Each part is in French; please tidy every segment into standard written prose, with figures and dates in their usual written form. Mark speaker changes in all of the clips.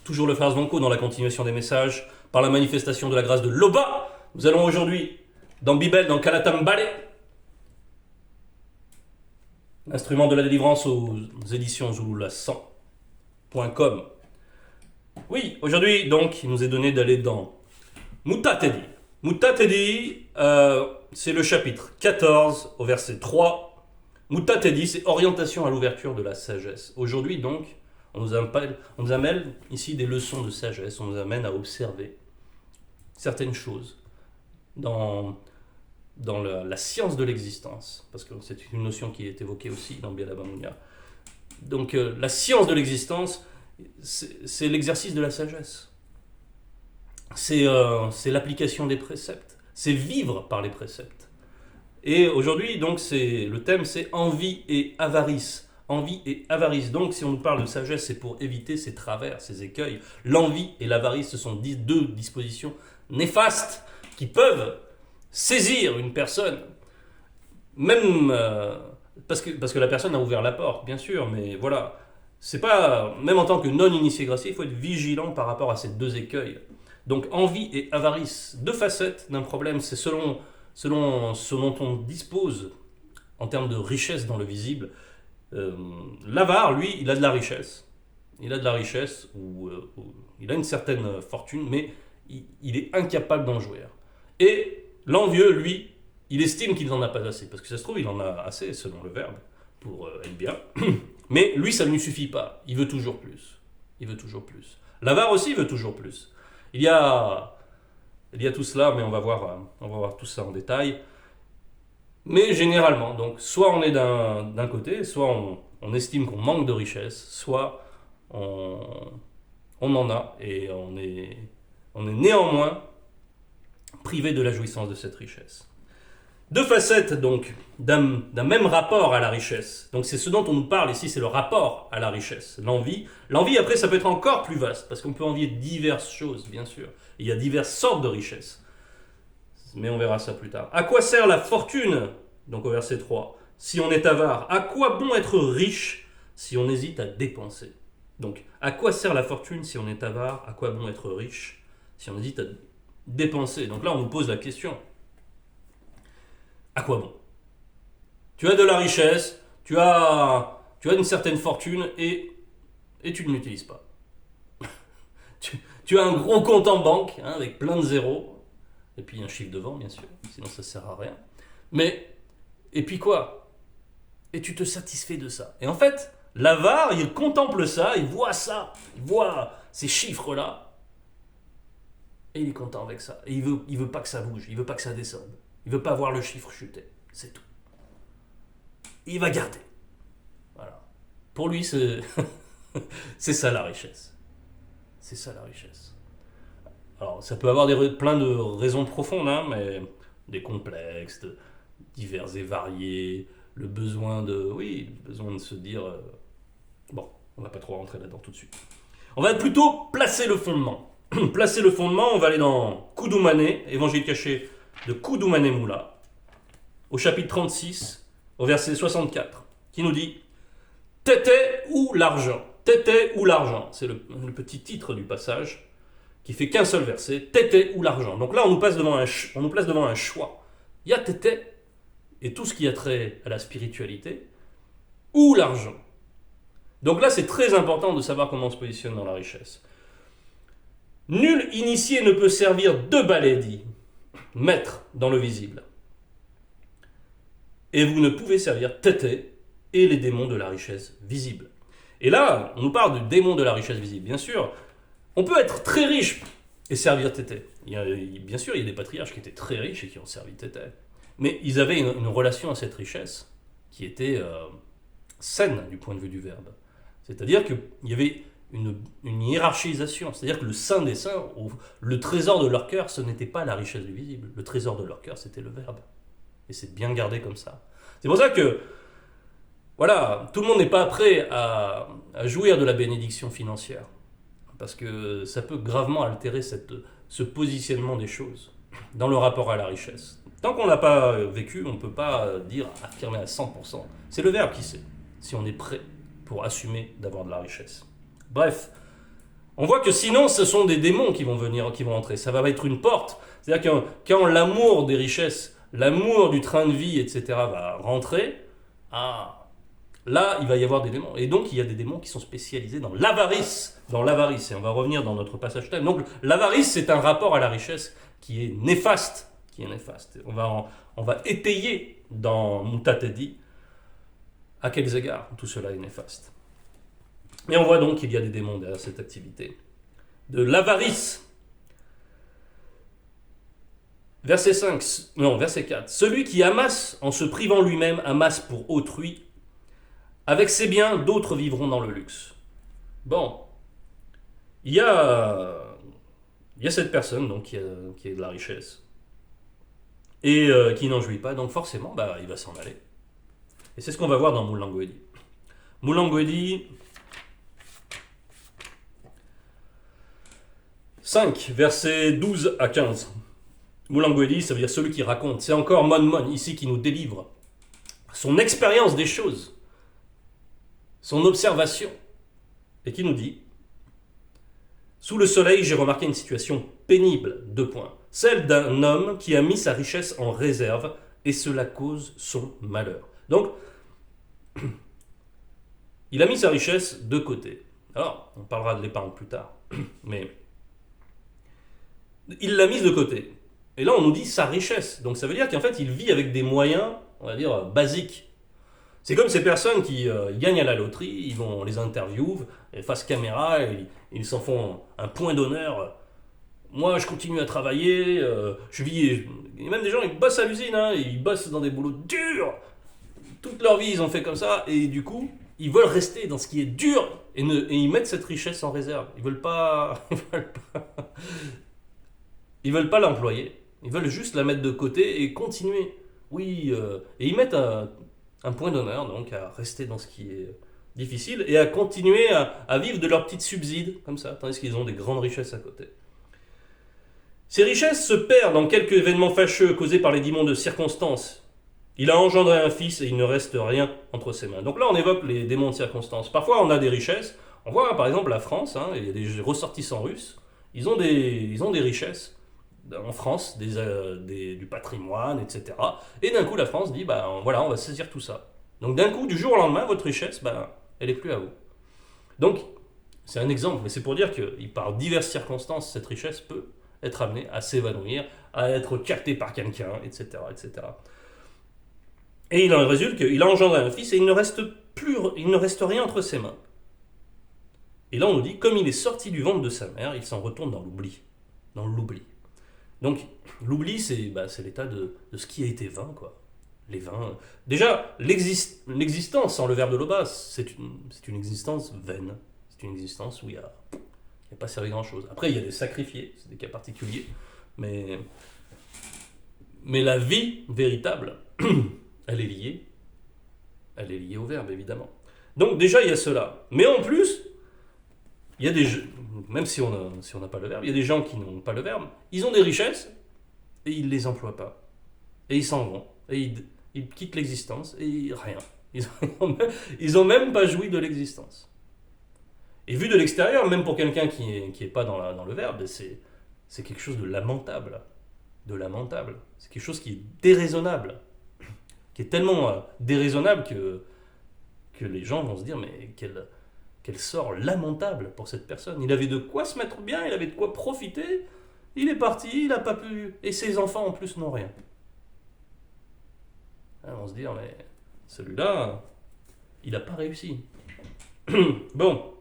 Speaker 1: toujours le frère Zvonko dans la continuation des messages, par la manifestation de la grâce de Loba. Nous allons aujourd'hui, dans Bibel, dans Kalatam Balé, l'instrument de la délivrance aux éditions Zulula100.com. Oui, aujourd'hui, donc, il nous est donné d'aller dans Mutatedi. Mutatedi, c'est le chapitre 14 au verset 3. Mutatedi, c'est orientation à l'ouverture de la sagesse. Aujourd'hui, donc, on nous amène ici des leçons de sagesse, on nous amène à observer certaines choses dans la science de l'existence, parce que c'est une notion qui est évoquée aussi dans Bialabamunia. Donc, la science de l'existence, c'est l'exercice de la sagesse. C'est l'application des préceptes. C'est vivre par les préceptes. Et aujourd'hui, donc, le thème, c'est envie et avarice. Envie et avarice. Donc, si on nous parle de sagesse, c'est pour éviter ces travers, ces écueils. L'envie et l'avarice, ce sont deux dispositions néfastes qui peuvent saisir une personne, même parce que la personne a ouvert la porte, bien sûr, mais voilà. C'est pas, même en tant que non-initié gracié, il faut être vigilant par rapport à ces deux écueils. Donc, envie et avarice, deux facettes d'un problème, c'est selon ce dont on dispose en termes de richesse dans le visible. L'avare, lui, il a de la richesse. Il a de la richesse, ou il a une certaine fortune, mais il est incapable d'en jouir. Et l'envieux, lui, il estime qu'il n'en a pas assez, parce que ça se trouve, il en a assez, selon le verbe, pour être bien. Mais lui, ça ne lui suffit pas. Il veut toujours plus. Il veut toujours plus. L'avare aussi veut toujours plus. Il y a tout cela, mais on va voir tout ça en détail. Mais généralement, donc, soit on est d'un côté, soit on estime qu'on manque de richesse, soit on en a et on est néanmoins privé de la jouissance de cette richesse. Deux facettes donc d'un même rapport à la richesse. Donc c'est ce dont on nous parle ici, c'est le rapport à la richesse, l'envie. L'envie, après, ça peut être encore plus vaste, parce qu'on peut envier diverses choses, bien sûr. Il y a diverses sortes de richesses. Mais on verra ça plus tard. À quoi sert la fortune? Donc au verset 3. Si on est avare, à quoi bon être riche si on hésite à dépenser? Donc, à quoi sert la fortune si on est avare? À quoi bon être riche si on hésite à dépenser? Donc là, on nous pose la question. À quoi bon? Tu as de la richesse, tu as une certaine fortune et tu ne l'utilises pas. tu as un gros compte en banque avec plein de zéros et puis un chiffre devant, bien sûr, sinon ça ne sert à rien. Mais, et puis quoi? Et tu te satisfais de ça. Et en fait, l'avare, il contemple ça, il voit ces chiffres-là et il est content avec ça. Et il veut pas que ça bouge, il veut pas que ça descende. Il veut pas voir le chiffre chuter, c'est tout. Il va garder. Voilà. Pour lui, c'est ça la richesse. C'est ça la richesse. Alors, ça peut avoir plein de raisons profondes, mais des complexes, divers et variés, le besoin de se dire... bon, on va pas trop rentrer là-dedans tout de suite. On va plutôt placer le fondement. Placer le fondement, on va aller dans Kudumane, évangile caché de Kudumane Moula, au chapitre 36, au verset 64, qui nous dit « Tété ou l'argent ?» Tété ou l'argent, c'est le petit titre du passage, qui fait qu'un seul verset, Tété ou l'argent. Donc là, on nous place devant un choix. Il y a Tété, et tout ce qui a trait à la spiritualité, ou l'argent. Donc là, c'est très important de savoir comment on se positionne dans la richesse. Nul initié ne peut servir deux balais, dit maître dans le visible. Et vous ne pouvez servir Tété et les démons de la richesse visible. Et là, on nous parle du démon de la richesse visible. Bien sûr, on peut être très riche et servir Tété. Bien sûr, il y a des patriarches qui étaient très riches et qui ont servi Tété. Mais ils avaient une relation à cette richesse qui était saine du point de vue du verbe. C'est-à-dire qu'il y avait une hiérarchisation. C'est-à-dire que le saint des saints, le trésor de leur cœur, ce n'était pas la richesse du visible. Le trésor de leur cœur, c'était le verbe. Et c'est bien gardé comme ça. C'est pour ça que, voilà, tout le monde n'est pas prêt à jouir de la bénédiction financière. Parce que ça peut gravement altérer ce positionnement des choses dans le rapport à la richesse. Tant qu'on ne l'a pas vécu, on ne peut pas affirmer à 100%. C'est le verbe qui sait, si on est prêt pour assumer d'avoir de la richesse. Bref, On voit que sinon, ce sont des démons qui vont venir, qui vont entrer. Ça va être une porte. C'est-à-dire que quand l'amour des richesses, l'amour du train de vie, etc., va rentrer, ah, là, il va y avoir des démons. Et donc, il y a des démons qui sont spécialisés dans l'avarice. Dans l'avarice. Et on va revenir dans notre passage thème. Donc, l'avarice, c'est un rapport à la richesse qui est néfaste. Qui est néfaste. On va étayer dans Mutatedi à quels égards tout cela est néfaste. Et on voit donc qu'il y a des démons derrière cette activité. De l'avarice. Verset 4. Celui qui amasse en se privant lui-même amasse pour autrui. Avec ses biens, d'autres vivront dans le luxe. Bon. Il y a cette personne donc, qui a de la richesse et qui n'en jouit pas. Donc forcément, il va s'en aller. Et c'est ce qu'on va voir dans Mulangoedi. Mulangoedi 5, versets 12 à 15. Mulangoedi, ça veut dire celui qui raconte. C'est encore Mon Mon ici qui nous délivre son expérience des choses, son observation, et qui nous dit: sous le soleil, j'ai remarqué une situation pénible, celle d'un homme qui a mis sa richesse en réserve, et cela cause son malheur. Donc, il a mis sa richesse de côté. Alors, on parlera de l'épargne plus tard, mais il l'a mise de côté. Et là, on nous dit sa richesse. Donc, ça veut dire qu'en fait, il vit avec des moyens, on va dire, basiques. C'est comme ces personnes qui gagnent à la loterie, on les interviewe, face caméra, ils s'en font un point d'honneur. Moi, je continue à travailler, je vis. Il y a même des gens qui bossent à l'usine, ils bossent dans des boulots durs. Toute leur vie, ils ont fait comme ça, et du coup, ils veulent rester dans ce qui est dur, et ils mettent cette richesse en réserve. Ils veulent pas l'employer. Ils veulent juste la mettre de côté et continuer. Oui, et ils mettent un point d'honneur, donc, à rester dans ce qui est difficile et à continuer à vivre de leurs petites subsides, comme ça, tandis qu'ils ont des grandes richesses à côté. Ces richesses se perdent dans quelques événements fâcheux causés par les démons de circonstance. Il a engendré un fils et il ne reste rien entre ses mains. Donc là, on évoque les démons de circonstance. Parfois, on a des richesses. On voit par exemple la France, il y a des ressortissants russes. Ils ont des richesses en France, du patrimoine, etc. Et d'un coup, la France dit, voilà, on va saisir tout ça. Donc d'un coup, du jour au lendemain, votre richesse, elle n'est plus à vous. Donc, c'est un exemple, mais c'est pour dire que par diverses circonstances, cette richesse peut être amenée à s'évanouir, à être captée par quelqu'un, etc., etc. Et il en résulte qu'il a engendré un fils et il ne reste rien entre ses mains. Et là, on nous dit, comme il est sorti du ventre de sa mère, il s'en retourne dans l'oubli. Dans l'oubli. Donc, l'oubli, c'est l'état de ce qui a été vain, quoi. Les vains. Déjà, l'existence sans le verbe de l'Oba, c'est une existence vaine. C'est une existence où il n'y a pas servi grand-chose. Après, il y a des sacrifiés, c'est des cas particuliers. Mais la vie véritable, elle est liée au verbe, évidemment. Donc, déjà, il y a cela. Mais en plus, il y a même si on n'a pas le verbe, il y a des gens qui n'ont pas le verbe, ils ont des richesses et ils ne les emploient pas. Et ils s'en vont. Et ils quittent l'existence et rien. Ils ont même pas joui de l'existence. Et vu de l'extérieur, même pour quelqu'un qui est pas dans le verbe, c'est quelque chose de lamentable. De lamentable. C'est quelque chose qui est déraisonnable. Qui est tellement déraisonnable que les gens vont se dire, mais quel sort lamentable pour cette personne. Il avait de quoi se mettre bien, il avait de quoi profiter. Il est parti, il n'a pas pu. Et ses enfants en plus n'ont rien. On va se dire, mais celui-là, il n'a pas réussi. Bon,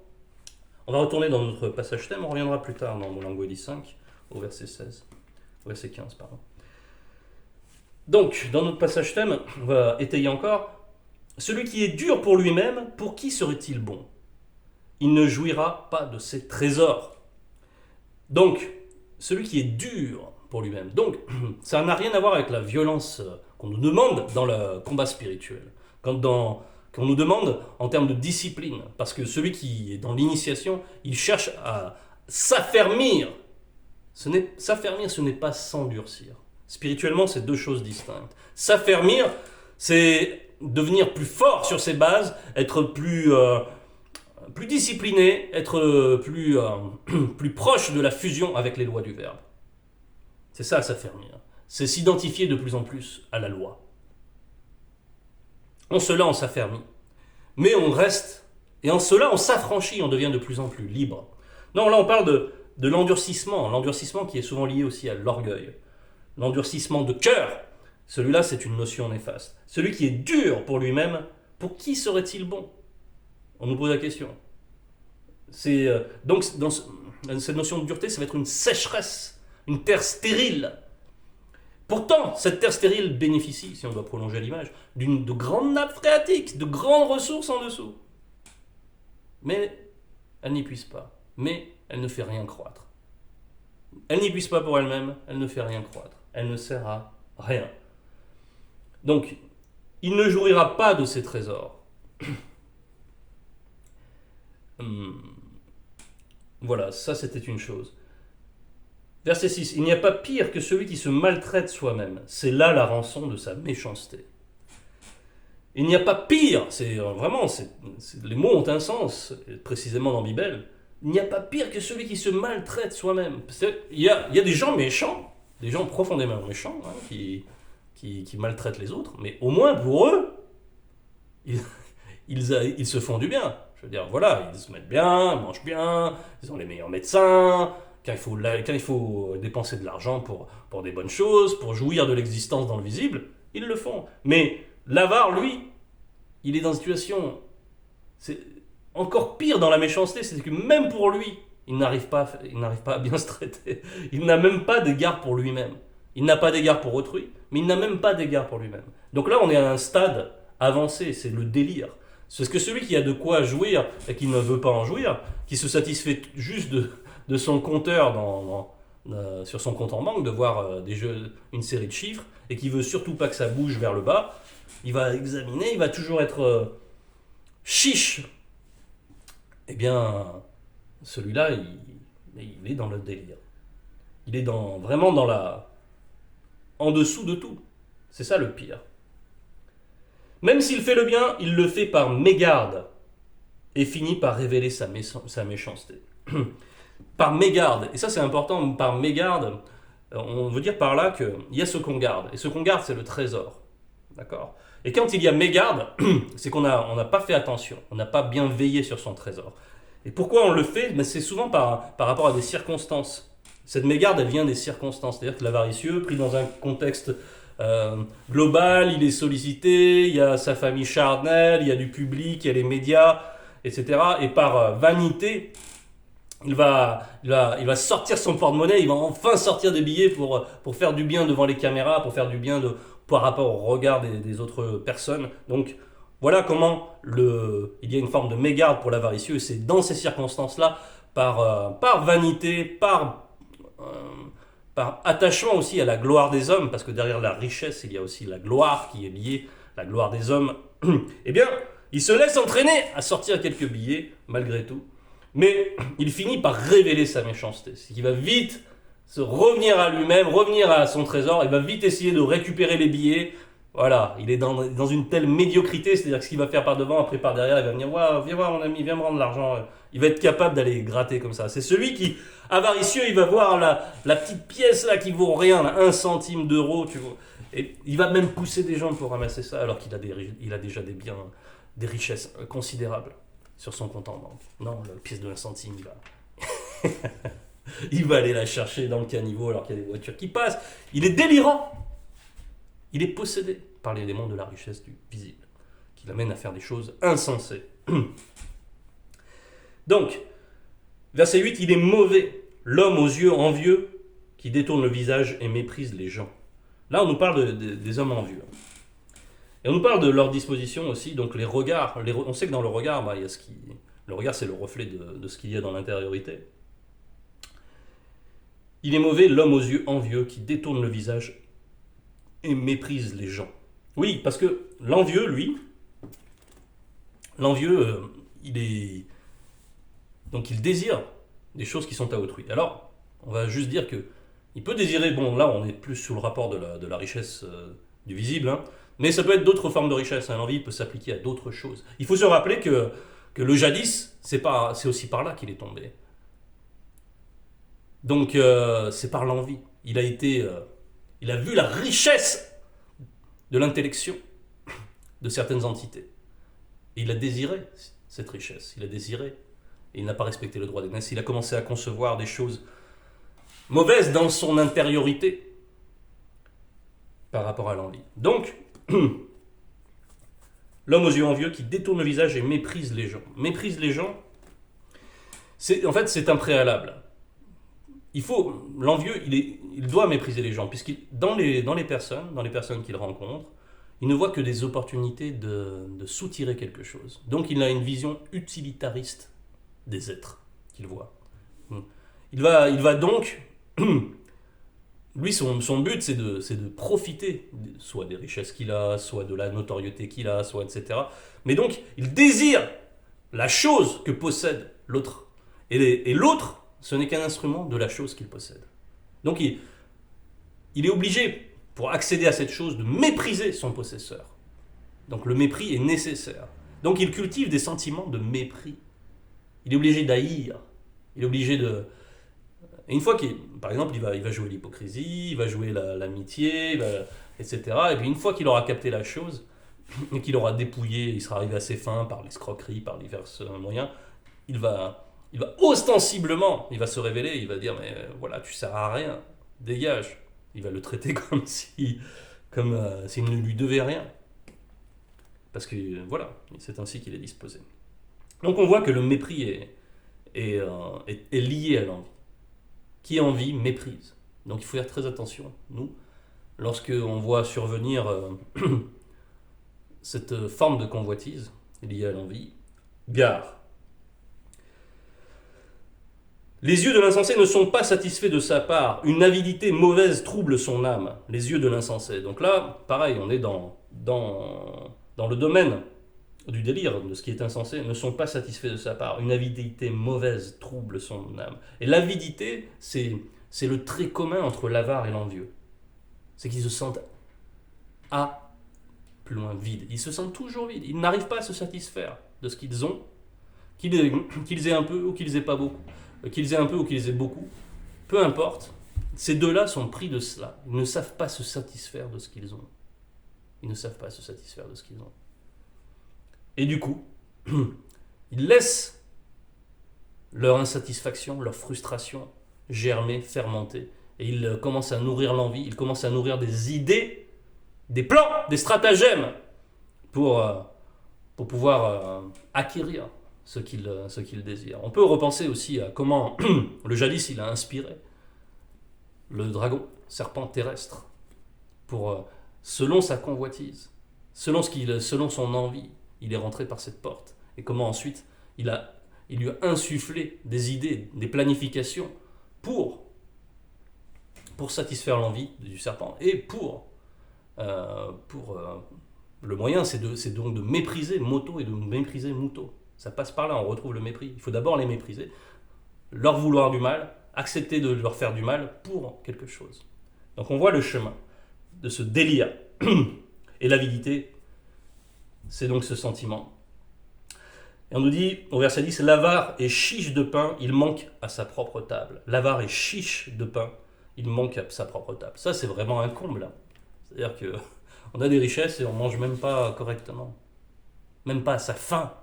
Speaker 1: on va retourner dans notre passage thème, on reviendra plus tard dans Mulangoedi 5, au verset 16. Au verset 15, pardon. Donc, dans notre passage thème, on va étayer encore. Celui qui est dur pour lui-même, pour qui serait-il bon ? Il ne jouira pas de ses trésors. Donc, celui qui est dur pour lui-même. Donc, ça n'a rien à voir avec la violence qu'on nous demande dans le combat spirituel. Quand on nous demande en termes de discipline. Parce que celui qui est dans l'initiation, il cherche à s'affermir. S'affermir, ce n'est pas s'endurcir. Spirituellement, c'est deux choses distinctes. S'affermir, c'est devenir plus fort sur ses bases, être plus plus discipliné, être plus proche de la fusion avec les lois du Verbe. C'est ça, s'affermir. C'est s'identifier de plus en plus à la loi. En cela, on s'affermit. Mais on reste, et en cela, on s'affranchit, on devient de plus en plus libre. Non, là, on parle de l'endurcissement qui est souvent lié aussi à l'orgueil. L'endurcissement de cœur, celui-là, c'est une notion néfaste. Celui qui est dur pour lui-même, pour qui serait-il bon? On nous pose la question. Donc, dans cette notion de dureté, ça va être une sécheresse, une terre stérile. Pourtant, cette terre stérile bénéficie, si on doit prolonger l'image, de grandes nappes phréatiques, de grandes ressources en dessous. Mais elle n'y puise pas. Mais elle ne fait rien croître. Elle n'y puise pas pour elle-même, elle ne fait rien croître. Elle ne sert à rien. Donc, il ne jouira pas de ses trésors. Voilà, ça c'était une chose. Verset 6. Il n'y a pas pire que celui qui se maltraite soi-même. C'est là la rançon de sa méchanceté. Il n'y a pas pire, les mots ont un sens, précisément dans Bible. Il n'y a pas pire que celui qui se maltraite soi-même. Il y a des gens méchants, des gens profondément méchants, qui maltraitent les autres, mais au moins pour eux, ils se font du bien. Je veux dire, voilà, ils se mettent bien, ils mangent bien, ils ont les meilleurs médecins. Quand il faut dépenser de l'argent pour des bonnes choses, pour jouir de l'existence dans le visible, ils le font. Mais l'avare, lui, il est dans une situation... C'est encore pire dans la méchanceté, c'est que même pour lui, il n'arrive pas à bien se traiter. Il n'a même pas d'égard pour lui-même. Il n'a pas d'égard pour autrui, mais il n'a même pas d'égard pour lui-même. Donc là, on est à un stade avancé, c'est le délire. C'est que celui qui a de quoi jouir et qui ne veut pas en jouir, qui se satisfait juste de son compteur sur son compte en banque, de voir une série de chiffres, et qui veut surtout pas que ça bouge vers le bas, il va examiner, il va toujours être chiche. Eh bien, celui-là, il est dans le délire. Il est vraiment en dessous de tout. C'est ça le pire. Même s'il fait le bien, il le fait par mégarde et finit par révéler sa méchanceté. Par mégarde, et ça c'est important, par mégarde, on veut dire par là qu'il y a ce qu'on garde, et ce qu'on garde c'est le trésor, d'accord? Et quand il y a mégarde, c'est qu'on n'a pas fait attention, on n'a pas bien veillé sur son trésor. Et pourquoi on le fait? Ben, c'est souvent par rapport à des circonstances. Cette mégarde, elle vient des circonstances, c'est-à-dire que l'avaricieux, pris dans un contexte global, il est sollicité, il y a sa famille charnelle, il y a du public, il y a les médias, etc. Et par vanité, il va sortir son porte-monnaie, il va enfin sortir des billets pour faire du bien devant les caméras, pour faire du bien par rapport au regard des autres personnes. Donc voilà comment il y a une forme de mégarde pour l'avaricieux, et c'est dans ces circonstances-là, par vanité, par attachement aussi à la gloire des hommes, parce que derrière la richesse, il y a aussi la gloire qui est liée, la gloire des hommes, eh bien, il se laisse entraîner à sortir quelques billets, malgré tout. Mais il finit par révéler sa méchanceté. C'est qu'il va vite se revenir à lui-même, revenir à son trésor, il va vite essayer de récupérer les billets. Voilà, il est dans une telle médiocrité, c'est-à-dire que ce qu'il va faire par devant, après par derrière, il va venir, ouais, viens voir mon ami, viens me rendre l'argent. Il va être capable d'aller gratter comme ça. C'est celui qui, avaricieux, il va voir la petite pièce là qui vaut rien, là, 1 centime d'euro, tu vois. Et il va même pousser des gens pour ramasser ça, alors qu'il a déjà des biens, des richesses considérables sur son compte en banque. Non, la pièce de 1 centime, il va aller la chercher dans le caniveau alors qu'il y a des voitures qui passent. Il est délirant. Il est possédé par les démons de la richesse du visible, qui l'amène à faire des choses insensées. Donc, verset 8, il est mauvais, l'homme aux yeux envieux, qui détourne le visage et méprise les gens. Là, on nous parle des hommes envieux. Et on nous parle de leur disposition aussi, donc les regards. On sait que dans le regard, il y a le regard, c'est le reflet de ce qu'il y a dans l'intériorité. Il est mauvais, l'homme aux yeux envieux, qui détourne le visage et méprise les gens. Oui, parce que l'envieux, lui, il désire des choses qui sont à autrui. Alors, on va juste dire que il peut désirer, bon là on est plus sous le rapport de la richesse du visible, mais ça peut être d'autres formes de richesse, l'envie peut s'appliquer à d'autres choses. Il faut se rappeler que que le jadis, c'est aussi par là qu'il est tombé. Donc c'est par l'envie. Il a vu la richesse de l'intellection de certaines entités. Et il a désiré cette richesse. Il a désiré. Et il n'a pas respecté le droit d'aînesse. Il a commencé à concevoir des choses mauvaises dans son intériorité par rapport à l'envie. Donc, l'homme aux yeux envieux qui détourne le visage et méprise les gens. Méprise les gens, en fait, c'est un préalable. L'envieux, il doit mépriser les gens, puisque dans les personnes qu'il rencontre, il ne voit que des opportunités de soutirer quelque chose. Donc il a une vision utilitariste des êtres qu'il voit. Il va donc, lui son but c'est de profiter, soit des richesses qu'il a, soit de la notoriété qu'il a, soit etc. Mais donc il désire la chose que possède l'autre. Et l'autre, ce n'est qu'un instrument de la chose qu'il possède. Donc il est obligé, pour accéder à cette chose, de mépriser son possesseur. Donc le mépris est nécessaire. Donc il cultive des sentiments de mépris. Il est obligé d'haïr. Il est obligé de... Et une fois par exemple, il va jouer l'hypocrisie, il va jouer l'amitié, etc. Et puis une fois qu'il aura capté la chose, et qu'il aura dépouillé, il sera arrivé à ses fins par l'escroquerie, par divers moyens, il va ostensiblement, il va se révéler, il va dire mais voilà, tu sers à rien, dégage. Il va le traiter comme s'il ne lui devait rien. Parce que voilà, c'est ainsi qu'il est disposé. Donc on voit que le mépris est lié à l'envie. Qui envie, méprise. Donc il faut faire très attention, nous, lorsque on voit survenir cette forme de convoitise liée à l'envie, gare. Les yeux de l'insensé ne sont pas satisfaits de sa part. Une avidité mauvaise trouble son âme. Les yeux de l'insensé. Donc là, pareil, on est dans le domaine du délire, de ce qui est insensé, ne sont pas satisfaits de sa part. Une avidité mauvaise trouble son âme. Et l'avidité, c'est le trait commun entre l'avare et l'envieux. C'est qu'ils se sentent plus loin vides. Ils se sentent toujours vides. Ils n'arrivent pas à se satisfaire de ce qu'ils ont, qu'ils aient un peu ou qu'ils aient pas beaucoup. Qu'ils aient un peu ou qu'ils aient beaucoup, peu importe, ces deux-là sont pris de cela. Ils ne savent pas se satisfaire de ce qu'ils ont. Ils ne savent pas se satisfaire de ce qu'ils ont. Et du coup, ils laissent leur insatisfaction, leur frustration germer, fermenter. Et ils commencent à nourrir l'envie, ils commencent à nourrir des idées, des plans, des stratagèmes pour pouvoir acquérir ce qu'il désire. On peut repenser aussi à comment le jadis il a inspiré le dragon, serpent terrestre, pour selon sa convoitise, selon son envie, il est rentré par cette porte. Et comment ensuite il lui a insufflé des idées, des planifications pour satisfaire l'envie du serpent et pour le moyen, c'est donc de mépriser Moto et de mépriser Muto. Ça passe par là, on retrouve le mépris. Il faut d'abord les mépriser, leur vouloir du mal, accepter de leur faire du mal pour quelque chose. Donc on voit le chemin de ce délire. Et l'avidité, c'est donc ce sentiment. Et on nous dit, au verset 10, l'avare est chiche de pain, il manque à sa propre table. L'avare est chiche de pain, il manque à sa propre table. Ça, c'est vraiment un comble. Là. C'est-à-dire qu'on a des richesses et on ne mange même pas correctement. Même pas à sa faim.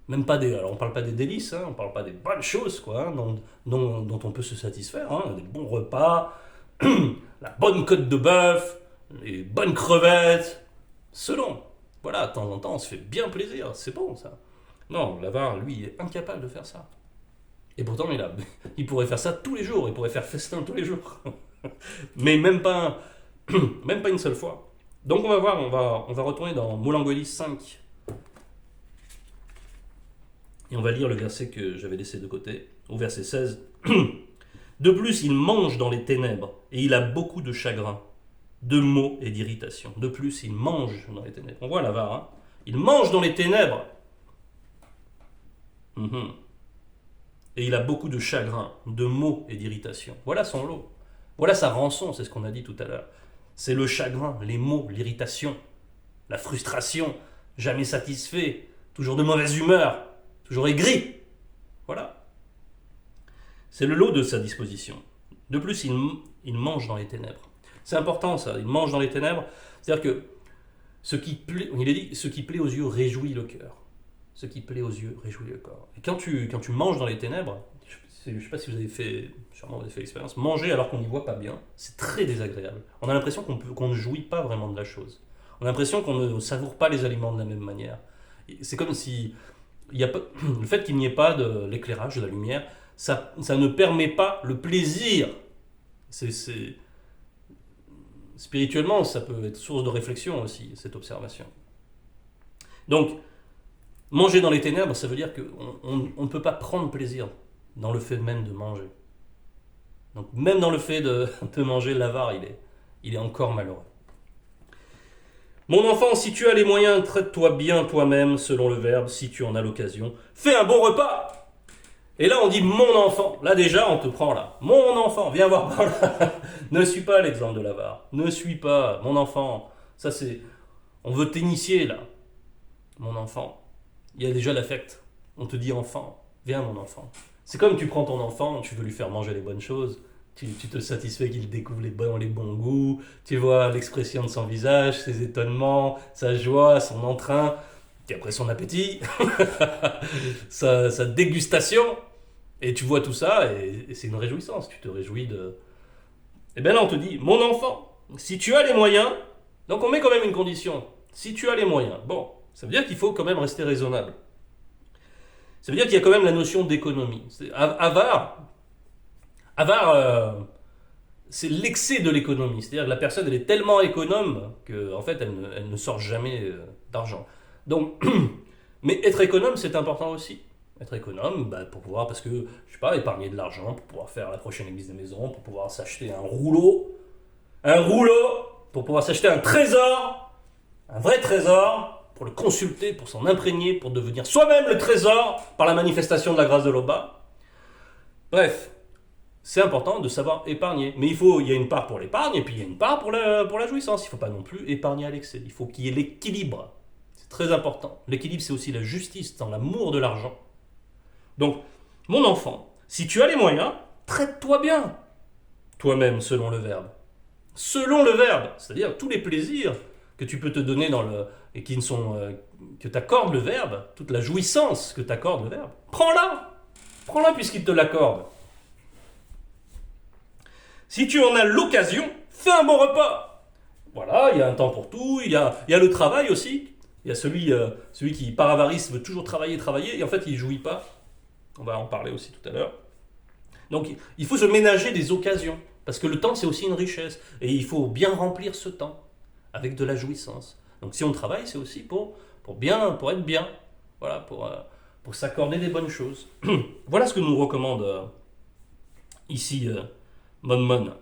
Speaker 1: Même pas alors on parle pas des délices, on parle pas des bonnes choses quoi, dont on peut se satisfaire, des bons repas, la bonne côte de bœuf, les bonnes crevettes, selon. Voilà, de temps en temps on se fait bien plaisir, c'est bon ça. Non, l'avare, lui, il est incapable de faire ça. Et pourtant il pourrait faire ça tous les jours, il pourrait faire festin tous les jours. Mais même pas une seule fois. Donc on va voir, on va retourner dans Molangolis 5. Et on va lire le verset que j'avais laissé de côté, au verset 16. De plus, il mange dans les ténèbres, et il a beaucoup de chagrin, de maux et d'irritation. De plus, il mange dans les ténèbres. On voit l'avare, il mange dans les ténèbres. Et il a beaucoup de chagrin, de maux et d'irritation. Voilà son lot. Voilà sa rançon, c'est ce qu'on a dit tout à l'heure. C'est le chagrin, les maux, l'irritation, la frustration, jamais satisfait, toujours de mauvaise humeur. toujours aigri. Voilà. C'est le lot de sa disposition. De plus, il mange dans les ténèbres. C'est important ça, il mange dans les ténèbres. C'est-à-dire que il est dit, ce qui plaît aux yeux réjouit le cœur. Ce qui plaît aux yeux réjouit le corps. Et quand tu manges dans les ténèbres, je ne sais pas si vous avez fait, sûrement vous avez fait l'expérience, manger alors qu'on n'y voit pas bien, c'est très désagréable. On a l'impression qu'on ne jouit pas vraiment de la chose. On a l'impression qu'on ne savoure pas les aliments de la même manière. C'est comme si le fait qu'il n'y ait pas de l'éclairage, de la lumière, ça ne permet pas le plaisir. Spirituellement, ça peut être source de réflexion aussi, cette observation. Donc, manger dans les ténèbres, ça veut dire qu'on ne peut pas prendre plaisir dans le fait même de manger. Donc, même dans le fait de manger, l'avare, il est encore malheureux. Mon enfant, si tu as les moyens, traite-toi bien toi-même, selon le verbe, si tu en as l'occasion. Fais un bon repas. Et là, on dit mon enfant. Là, déjà, on te prend là. Mon enfant, viens voir par là. Ne suis pas l'exemple de l'avare. Ne suis pas, mon enfant. Ça, c'est. On veut t'initier là. Mon enfant. Il y a déjà l'affect. On te dit enfant. Viens, mon enfant. C'est comme tu prends ton enfant, tu veux lui faire manger les bonnes choses. Tu te satisfais qu'il découvre les bons goûts, tu vois l'expression de son visage, ses étonnements, sa joie, son entrain, puis après son appétit, sa dégustation, et tu vois tout ça, et c'est une réjouissance, tu te réjouis de... Et bien là on te dit, mon enfant, si tu as les moyens, donc on met quand même une condition, si tu as les moyens, bon, ça veut dire qu'il faut quand même rester raisonnable. Ça veut dire qu'il y a quand même la notion d'économie. Avare, c'est l'excès de l'économie. C'est-à-dire que la personne, elle est tellement économe qu'en fait, elle ne sort jamais d'argent. Donc, mais être économe, c'est important aussi. Être économe, pour pouvoir, parce que, je sais pas, épargner de l'argent, pour pouvoir faire la prochaine église de maison, pour pouvoir s'acheter un rouleau, pour pouvoir s'acheter un trésor, un vrai trésor, pour le consulter, pour s'en imprégner, pour devenir soi-même le trésor par la manifestation de la grâce de l'Oba. Bref. C'est important de savoir épargner. Mais il y a une part pour l'épargne et puis il y a une part pour la jouissance. Il ne faut pas non plus épargner à l'excès. Il faut qu'il y ait l'équilibre. C'est très important. L'équilibre, c'est aussi la justice dans l'amour de l'argent. Donc, mon enfant, si tu as les moyens, traite-toi bien. Toi-même, selon le verbe. Selon le verbe. C'est-à-dire tous les plaisirs que tu peux te donner et qui ne sont, que t'accorde le verbe, toute la jouissance que t'accorde le verbe. Prends-la. Prends-la puisqu'il te l'accorde. Si tu en as l'occasion, fais un bon repas. Voilà, il y a un temps pour tout, il y a le travail aussi. Il y a celui qui, par avarice, veut toujours travailler, et en fait, il ne jouit pas. On va en parler aussi tout à l'heure. Donc, il faut se ménager des occasions, parce que le temps, c'est aussi une richesse. Et il faut bien remplir ce temps, avec de la jouissance. Donc, si on travaille, c'est aussi pour être bien. Voilà, pour s'accorder des bonnes choses. Voilà ce que nous recommande ici... Mon.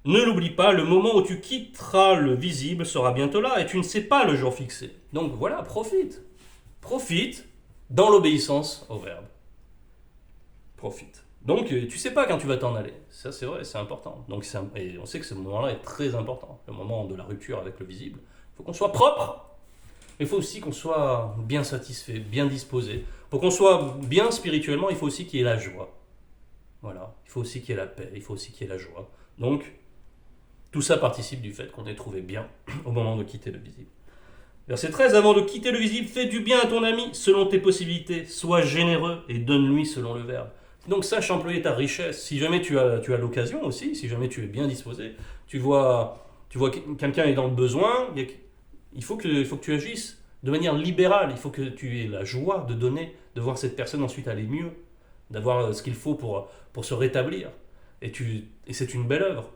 Speaker 1: Ne l'oublie pas, le moment où tu quitteras le visible sera bientôt là et tu ne sais pas le jour fixé. Donc voilà, profite. Profite dans l'obéissance au verbe. Profite. Donc tu ne sais pas quand tu vas t'en aller. Ça c'est vrai, c'est important. Donc, et on sait que ce moment-là est très important. Le moment de la rupture avec le visible. Il faut qu'on soit propre. Mais il faut aussi qu'on soit bien satisfait, bien disposé. Pour qu'on soit bien spirituellement, il faut aussi qu'il y ait la joie. Voilà, il faut aussi qu'il y ait la paix, il faut aussi qu'il y ait la joie. Donc, tout ça participe du fait qu'on ait trouvé bien au moment de quitter le visible. Verset 13, avant de quitter le visible, fais du bien à ton ami selon tes possibilités, sois généreux et donne-lui selon le verbe. Donc sache employer ta richesse. Si jamais tu as l'occasion aussi, si jamais tu es bien disposé, tu vois quelqu'un est dans le besoin, il faut que tu agisses de manière libérale, il faut que tu aies la joie de donner, de voir cette personne ensuite aller mieux, d'avoir ce qu'il faut pour se rétablir. Et c'est une belle œuvre.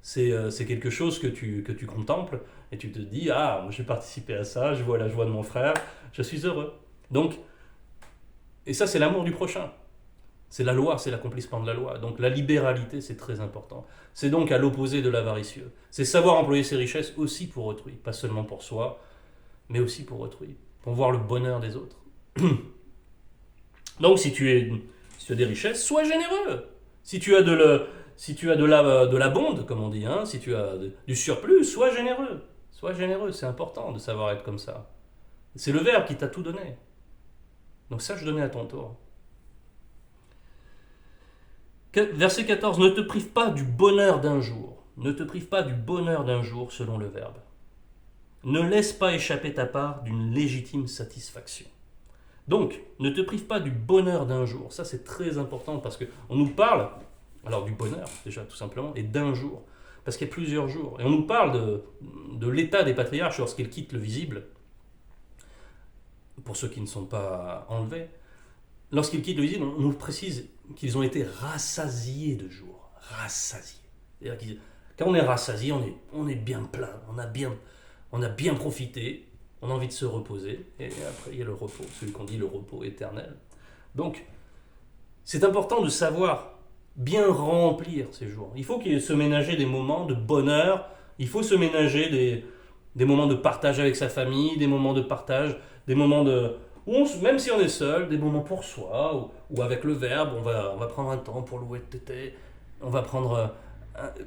Speaker 1: C'est quelque chose que tu contemples et tu te dis, ah, moi j'ai participé à ça, je vois la joie de mon frère, je suis heureux. Donc, et ça c'est l'amour du prochain. C'est la loi, c'est l'accomplissement de la loi. Donc la libéralité, c'est très important. C'est donc à l'opposé de l'avaricieux. C'est savoir employer ses richesses aussi pour autrui, pas seulement pour soi, mais aussi pour autrui, pour voir le bonheur des autres. Donc si tu as des richesses, sois généreux. Si tu as de la bonde, comme on dit, si tu as du surplus, sois généreux. Sois généreux, c'est important de savoir être comme ça. C'est le Verbe qui t'a tout donné. Donc sache donner à ton tour. Verset 14, ne te prive pas du bonheur d'un jour. Ne te prive pas du bonheur d'un jour selon le verbe. Ne laisse pas échapper ta part d'une légitime satisfaction. Donc, ne te prive pas du bonheur d'un jour. Ça, c'est très important parce qu'on nous parle, alors du bonheur déjà tout simplement, et d'un jour. Parce qu'il y a plusieurs jours. Et on nous parle de l'état des patriarches lorsqu'ils quittent le visible. Pour ceux qui ne sont pas enlevés. Lorsqu'ils quittent le visible, on nous précise qu'ils ont été rassasiés de jours. Rassasiés. C'est-à-dire quand on est rassasié, on est bien plein. On a bien profité. On a envie de se reposer. Et après, il y a le repos. Celui qu'on dit le repos éternel. Donc, c'est important de savoir bien remplir ces jours. Il faut qu'il se ménager des moments de bonheur. Il faut se ménager des moments de partage avec sa famille, des moments de partage, des moments de... même si on est seul, des moments pour soi, ou avec le verbe, on va prendre un temps pour louer tété. On va prendre...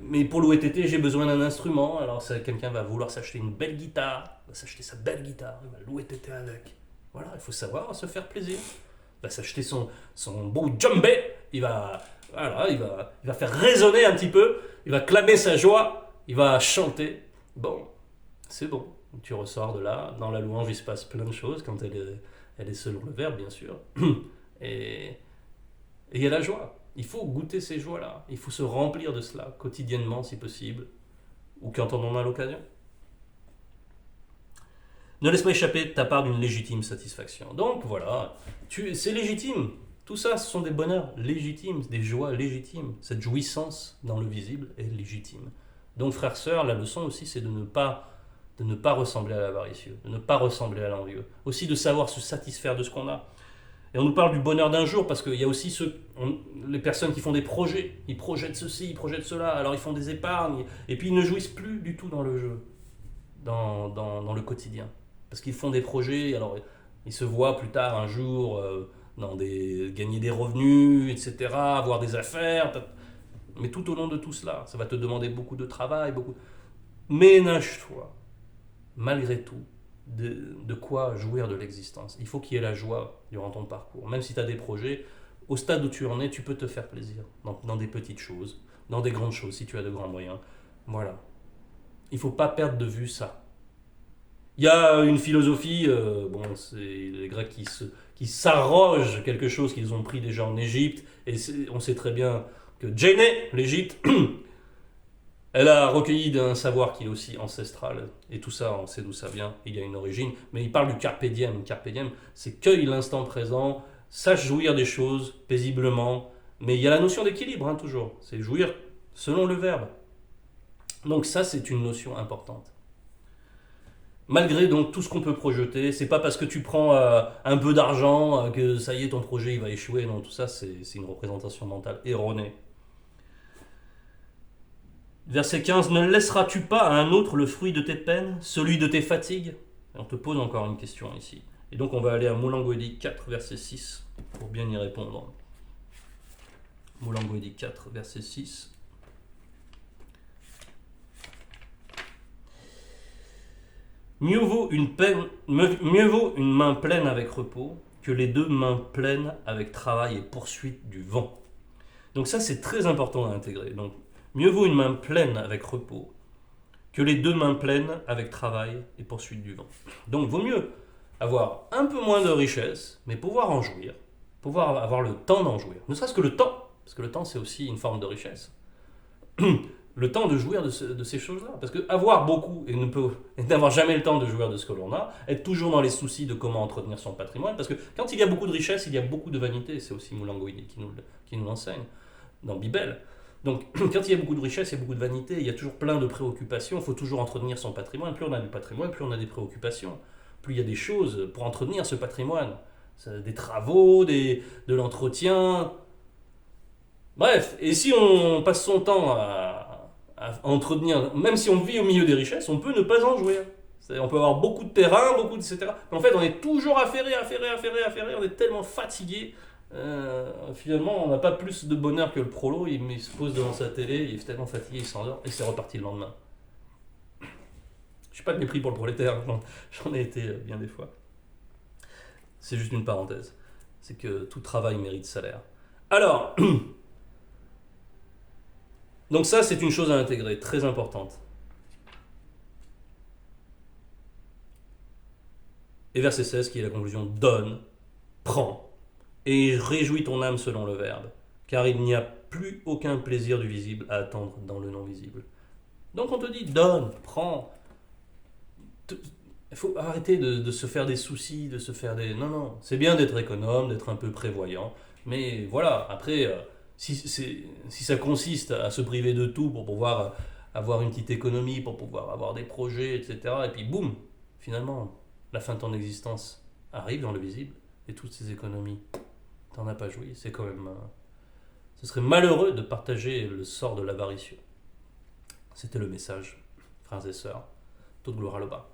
Speaker 1: mais pour louer tété, j'ai besoin d'un instrument. Alors quelqu'un va vouloir s'acheter une belle guitare, va s'acheter sa belle guitare, il va louer tété avec. Voilà, il faut savoir se faire plaisir. Il va s'acheter son beau djembé, il va faire résonner un petit peu, il va clamer sa joie, il va chanter. Bon, c'est bon. Tu ressors de là, dans la louange il se passe plein de choses quand elle est selon le verbe bien sûr. Et il y a la joie. Il faut goûter ces joies-là. Il faut se remplir de cela quotidiennement si possible, ou quand on en a l'occasion. Ne laisse pas échapper ta part d'une légitime satisfaction. Donc voilà, c'est légitime. Tout ça, ce sont des bonheurs légitimes, des joies légitimes. Cette jouissance dans le visible est légitime. Donc frères, sœurs, la leçon aussi, c'est de ne pas ressembler à l'avaricieux, de ne pas ressembler à l'envieux. Aussi de savoir se satisfaire de ce qu'on a. Et on nous parle du bonheur d'un jour parce qu'il y a aussi les personnes qui font des projets. Ils projettent ceci, ils projettent cela, alors ils font des épargnes. Et puis ils ne jouissent plus du tout dans le jeu, dans le quotidien. Parce qu'ils font des projets, alors ils se voient plus tard un jour gagner des revenus, etc., avoir des affaires. Mais tout au long de tout cela, ça va te demander beaucoup de travail, Ménage-toi, malgré tout, de quoi jouir de l'existence. Il faut qu'il y ait la joie durant ton parcours. Même si tu as des projets, au stade où tu en es, tu peux te faire plaisir dans des petites choses, dans des grandes choses, si tu as de grands moyens. Voilà. Il ne faut pas perdre de vue ça. Il y a une philosophie, c'est les Grecs qui s'arrogent quelque chose qu'ils ont pris déjà en Égypte, et on sait très bien que Djenné, l'Égypte, elle a recueilli d'un savoir qui est aussi ancestral, et tout ça, on sait d'où ça vient, il y a une origine, mais il parle du carpe diem. Carpe diem, c'est cueille l'instant présent, sache jouir des choses paisiblement, mais il y a la notion d'équilibre, toujours, c'est jouir selon le verbe. Donc ça, c'est une notion importante. Malgré donc tout ce qu'on peut projeter, c'est pas parce que tu prends un peu d'argent que ça y est, ton projet il va échouer, non, tout ça, c'est une représentation mentale erronée. Verset 15, ne laisseras-tu pas à un autre le fruit de tes peines, celui de tes fatigues? Et on te pose encore une question ici. Et donc on va aller à Moulin-Gouédy 4, verset 6, pour bien y répondre. Moulin-Gouédy 4, verset 6. Mieux vaut une main pleine avec repos que les deux mains pleines avec travail et poursuite du vent. Donc ça, c'est très important à intégrer. Donc, mieux vaut une main pleine avec repos que les deux mains pleines avec travail et poursuite du vent. Donc, vaut mieux avoir un peu moins de richesse, mais pouvoir en jouir, pouvoir avoir le temps d'en jouir. Ne serait-ce que le temps, parce que le temps, c'est aussi une forme de richesse. Le temps de jouir de ces choses-là. Parce que avoir beaucoup et n'avoir jamais le temps de jouir de ce que l'on a, être toujours dans les soucis de comment entretenir son patrimoine, parce que quand il y a beaucoup de richesse, il y a beaucoup de vanité. C'est aussi Moulin-Gouédy qui nous l'enseigne dans Bibel. Donc, quand il y a beaucoup de richesse, il y a beaucoup de vanité, il y a toujours plein de préoccupations, il faut toujours entretenir son patrimoine. Plus on a du patrimoine, plus on a des préoccupations. Plus il y a des choses pour entretenir ce patrimoine. Des travaux, de l'entretien. Bref, et si on passe son temps à entretenir, même si on vit au milieu des richesses, on peut ne pas en jouir. On peut avoir beaucoup de terrain, etc. Mais en fait, on est toujours affairé, on est tellement fatigué. Finalement, on n'a pas plus de bonheur que le prolo. Il se pose devant sa télé, il est tellement fatigué, il s'endort, et c'est reparti le lendemain. Je suis pas de mépris pour le prolétaire, j'en ai été bien des fois. C'est juste une parenthèse. c'est que tout travail mérite salaire. Alors, donc ça c'est une chose à intégrer, très importante. Et verset 16 qui est la conclusion, donne, prends, et réjouis ton âme selon le Verbe, car il n'y a plus aucun plaisir du visible à attendre dans le non visible. Donc on te dit, donne, prends. Il faut arrêter de se faire des soucis, de se faire des... Non, non, c'est bien d'être économe, d'être un peu prévoyant, mais voilà, après, si ça consiste à se priver de tout pour pouvoir avoir une petite économie, pour pouvoir avoir des projets, etc., et puis boum, finalement, la fin de ton existence arrive dans le visible, et toutes ces économies, t'en as pas joui, c'est quand même... ce serait malheureux de partager le sort de l'avaricieux. C'était le message, frères et sœurs. Toute gloire à l'Oba.